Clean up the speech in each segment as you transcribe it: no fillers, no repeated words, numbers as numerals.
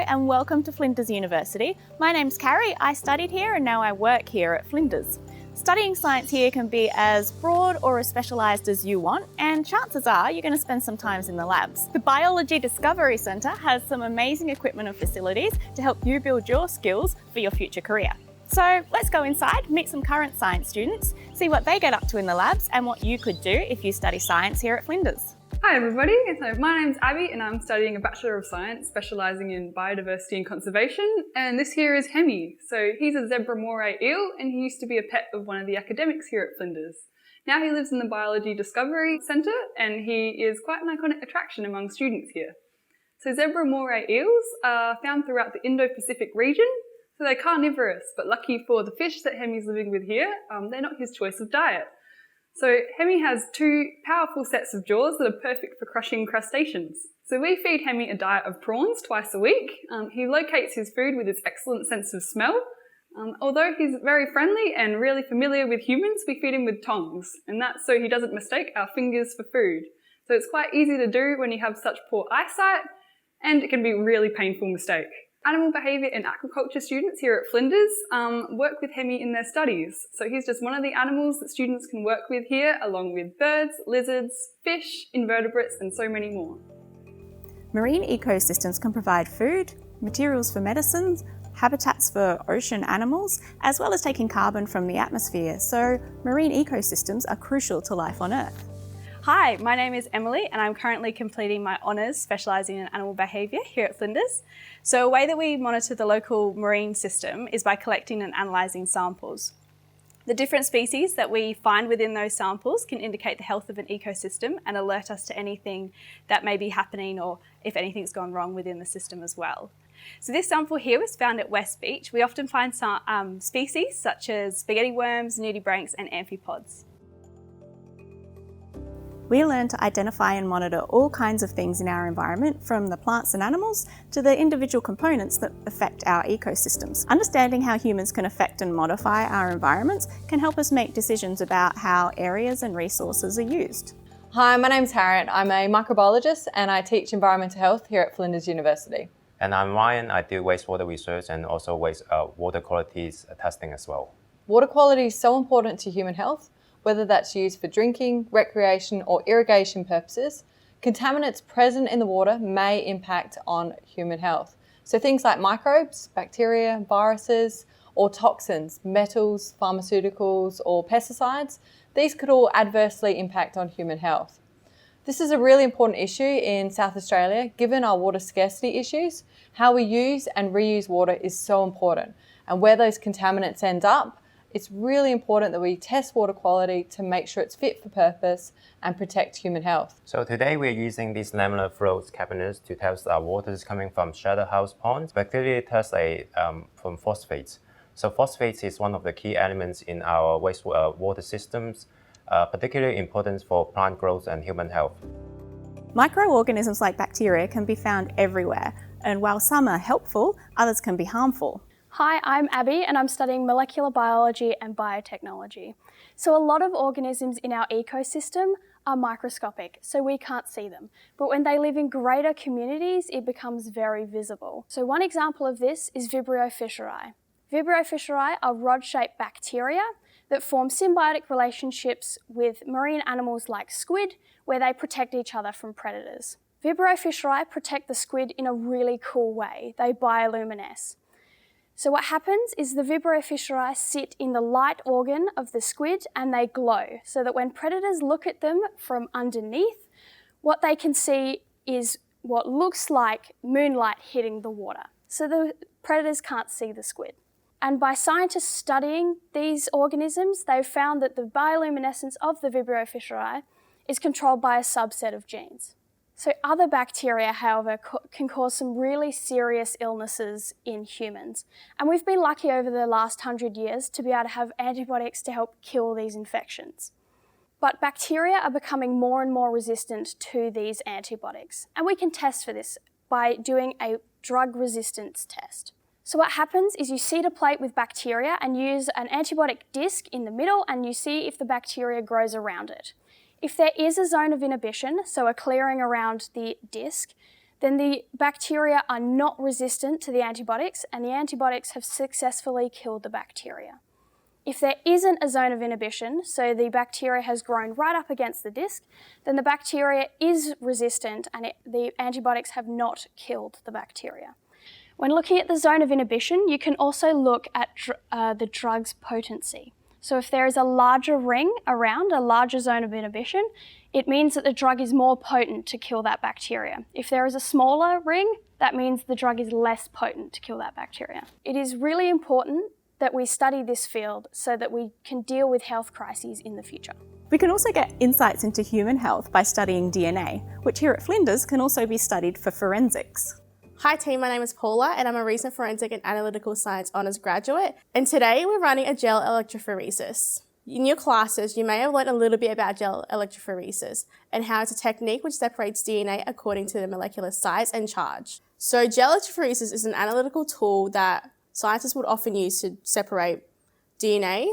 and welcome to Flinders University. My name's Carrie, I studied here and now I work here at Flinders. Studying science here can be as broad or as specialised as you want, and chances are you're going to spend some time in the labs. The Biology Discovery Centre has some amazing equipment and facilities to help you build your skills for your future career. So let's go inside, meet some current science students, see what they get up to in the labs and what you could do if you study science here at Flinders. Hi everybody, so my name's Abby and I'm studying a Bachelor of Science specialising in Biodiversity and Conservation, and this here is Hemi. So he's a zebra moray eel and he used to be a pet of one of the academics here at Flinders. Now he lives in the Biology Discovery Centre and he is quite an iconic attraction among students here. So zebra moray eels are found throughout the Indo-Pacific region, so they're carnivorous, but lucky for the fish that Hemi's living with here, they're not his choice of diet. So Hemi has two powerful sets of jaws that are perfect for crushing crustaceans. So we feed Hemi a diet of prawns twice a week. He locates his food with his excellent sense of smell. Although he's very friendly and really familiar with humans, we feed him with tongs, and that's so he doesn't mistake our fingers for food. So it's quite easy to do when you have such poor eyesight, and it can be a really painful mistake. Animal behaviour and aquaculture students here at Flinders work with Hemi in their studies. So he's just one of the animals that students can work with here, along with birds, lizards, fish, invertebrates and so many more. Marine ecosystems can provide food, materials for medicines, habitats for ocean animals, as well as taking carbon from the atmosphere. So marine ecosystems are crucial to life on Earth. Hi, my name is Emily and I'm currently completing my honours specialising in animal behaviour here at Flinders. So a way that we monitor the local marine system is by collecting and analysing samples. The different species that we find within those samples can indicate the health of an ecosystem and alert us to anything that may be happening or if anything's gone wrong within the system as well. So this sample here was found at West Beach. We often find some species such as spaghetti worms, nudibranchs and amphipods. We learn to identify and monitor all kinds of things in our environment, from the plants and animals to the individual components that affect our ecosystems. Understanding how humans can affect and modify our environments can help us make decisions about how areas and resources are used. Hi, my name's Harriet. I'm a microbiologist and I teach environmental health here at Flinders University. And I'm Ryan. I do wastewater research and also water quality testing as well. Water quality is so important to human health. Whether that's used for drinking, recreation or irrigation purposes, contaminants present in the water may impact on human health. So things like microbes, bacteria, viruses or toxins, metals, pharmaceuticals or pesticides, these could all adversely impact on human health. This is a really important issue in South Australia. Given our water scarcity issues, how we use and reuse water is so important, and where those contaminants end up, it's really important that we test water quality to make sure it's fit for purpose and protect human health. So today we're using these laminar flow cabinets to test our waters coming from shelter house ponds, but clearly test from phosphates. So phosphates is one of the key elements in our wastewater systems, particularly important for plant growth and human health. Microorganisms like bacteria can be found everywhere, and while some are helpful, others can be harmful. Hi, I'm Abby and I'm studying molecular biology and biotechnology. So a lot of organisms in our ecosystem are microscopic, so we can't see them. But when they live in greater communities, it becomes very visible. So one example of this is Vibrio fischeri. Vibrio fischeri are rod-shaped bacteria that form symbiotic relationships with marine animals like squid, where they protect each other from predators. Vibrio fischeri protect the squid in a really cool way. They bioluminesce. So what happens is the Vibrio fischeri sit in the light organ of the squid and they glow, so that when predators look at them from underneath, what they can see is what looks like moonlight hitting the water. So the predators can't see the squid. And by scientists studying these organisms, they've found that the bioluminescence of the Vibrio fischeri is controlled by a subset of genes. So other bacteria, however, can cause some really serious illnesses in humans. And we've been lucky over the last 100 years to be able to have antibiotics to help kill these infections. But bacteria are becoming more and more resistant to these antibiotics. And we can test for this by doing a drug resistance test. So what happens is you seed a plate with bacteria and use an antibiotic disc in the middle and you see if the bacteria grows around it. If there is a zone of inhibition, so a clearing around the disc, then the bacteria are not resistant to the antibiotics and the antibiotics have successfully killed the bacteria. If there isn't a zone of inhibition, so the bacteria has grown right up against the disc, then the bacteria is resistant and the antibiotics have not killed the bacteria. When looking at the zone of inhibition, you can also look at the drug's potency. So if there is a larger ring around, a larger zone of inhibition, it means that the drug is more potent to kill that bacteria. If there is a smaller ring, that means the drug is less potent to kill that bacteria. It is really important that we study this field so that we can deal with health crises in the future. We can also get insights into human health by studying DNA, which here at Flinders can also be studied for forensics. Hi team, my name is Paula and I'm a recent Forensic and Analytical Science Honours graduate, and today we're running a gel electrophoresis. In your classes, you may have learned a little bit about gel electrophoresis and how it's a technique which separates DNA according to the molecular size and charge. So gel electrophoresis is an analytical tool that scientists would often use to separate DNA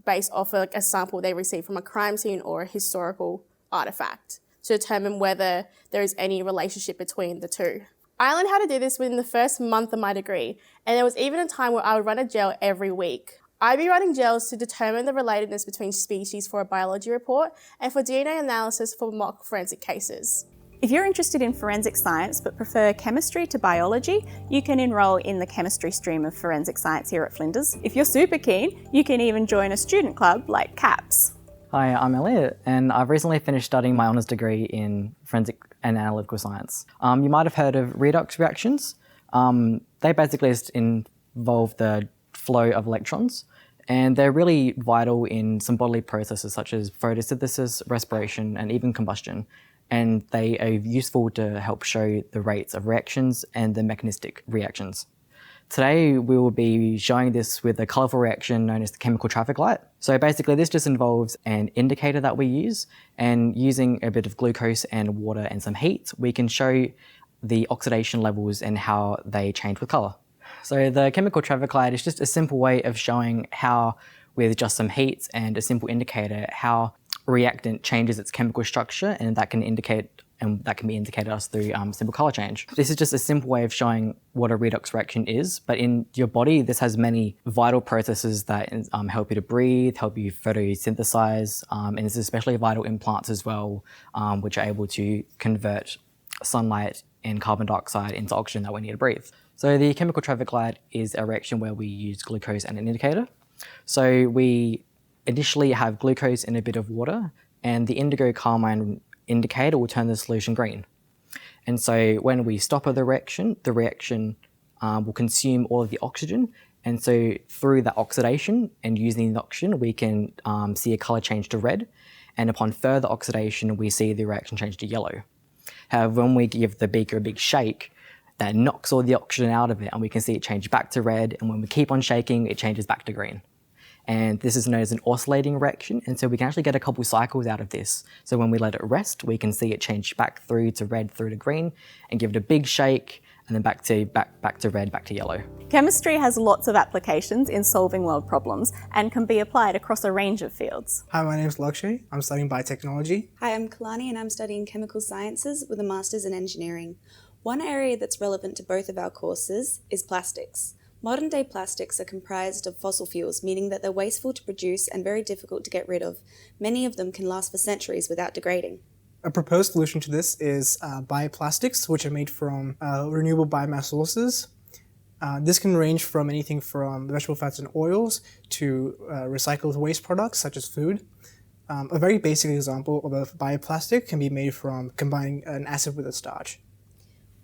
based off of a sample they receive from a crime scene or a historical artifact to determine whether there is any relationship between the two. I learned how to do this within the first month of my degree, and there was even a time where I would run a gel every week. I'd be running gels to determine the relatedness between species for a biology report and for DNA analysis for mock forensic cases. If you're interested in forensic science but prefer chemistry to biology, you can enrol in the chemistry stream of forensic science here at Flinders. If you're super keen, you can even join a student club like CAPS. Hi, I'm Elliot, and I've recently finished studying my honours degree in forensic and analytical science. You might have heard of redox reactions. They basically just involve the flow of electrons, and they're really vital in some bodily processes such as photosynthesis, respiration, and even combustion. And they are useful to help show the rates of reactions and the mechanistic reactions. Today, we will be showing this with a colourful reaction known as the chemical traffic light. So basically, this just involves an indicator that we use, and using a bit of glucose and water and some heat, we can show the oxidation levels and how they change with colour. So the chemical traffic light is just a simple way of showing how, with just some heat and a simple indicator, how reactant changes its chemical structure, and that can be indicated us through simple colour change. This is just a simple way of showing what a redox reaction is, but in your body this has many vital processes that help you to breathe, help you photosynthesize, and it's especially vital in plants as well, which are able to convert sunlight and carbon dioxide into oxygen that we need to breathe. So the chemical traffic light is a reaction where we use glucose and an indicator. So we initially have glucose in a bit of water, and the indigo carmine indicator will turn the solution green. And so when we stop the reaction will consume all of the oxygen, and so through that oxidation and using the oxygen we can see a colour change to red, and upon further oxidation we see the reaction change to yellow. However, when we give the beaker a big shake, that knocks all the oxygen out of it and we can see it change back to red, and when we keep on shaking it changes back to green. And this is known as an oscillating reaction, and so we can actually get a couple cycles out of this. So when we let it rest, we can see it change back through to red, through to green, and give it a big shake, and then back to red, back to yellow. Chemistry has lots of applications in solving world problems and can be applied across a range of fields. Hi, my name is Lakshay. I'm studying biotechnology. Hi, I'm Kalani and I'm studying chemical sciences with a master's in engineering. One area that's relevant to both of our courses is plastics. Modern-day plastics are comprised of fossil fuels, meaning that they're wasteful to produce and very difficult to get rid of. Many of them can last for centuries without degrading. A proposed solution to this is bioplastics, which are made from renewable biomass sources. This can range from anything from vegetable fats and oils to recycled waste products such as food. A very basic example of a bioplastic can be made from combining an acid with a starch.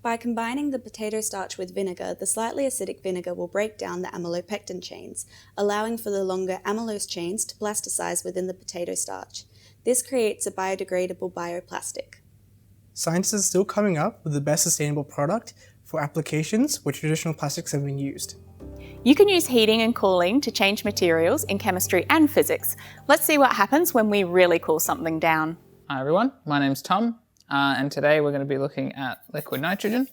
By combining the potato starch with vinegar, the slightly acidic vinegar will break down the amylopectin chains, allowing for the longer amylose chains to plasticize within the potato starch. This creates a biodegradable bioplastic. Science is still coming up with the best sustainable product for applications where traditional plastics have been used. You can use heating and cooling to change materials in chemistry and physics. Let's see what happens when we really cool something down. Hi everyone, my name's Tom. And today we're going to be looking at liquid nitrogen.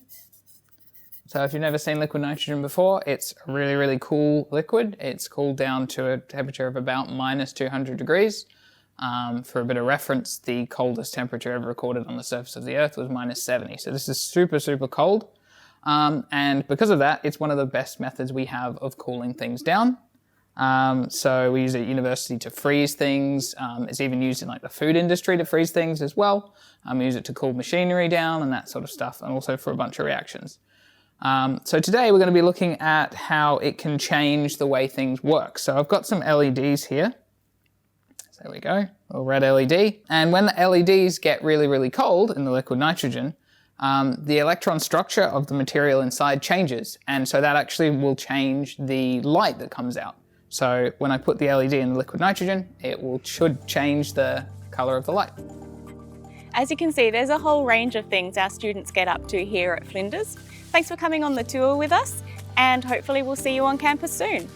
So if you've never seen liquid nitrogen before, it's a really, really cool liquid. It's cooled down to a temperature of about -200 degrees. For a bit of reference, the coldest temperature ever recorded on the surface of the Earth was -70. So this is super, super cold. And because of that, it's one of the best methods we have of cooling things down. So we use it at university to freeze things. It's even used in like the food industry to freeze things as well. We use it to cool machinery down and that sort of stuff, and also for a bunch of reactions. So today we're going to be looking at how it can change the way things work. So I've got some LEDs here. So there we go, a little red LED. And when the LEDs get really, really cold in the liquid nitrogen, the electron structure of the material inside changes. And so that actually will change the light that comes out. So when I put the LED in the liquid nitrogen, it should change the color of the light. As you can see, there's a whole range of things our students get up to here at Flinders. Thanks for coming on the tour with us, and hopefully we'll see you on campus soon.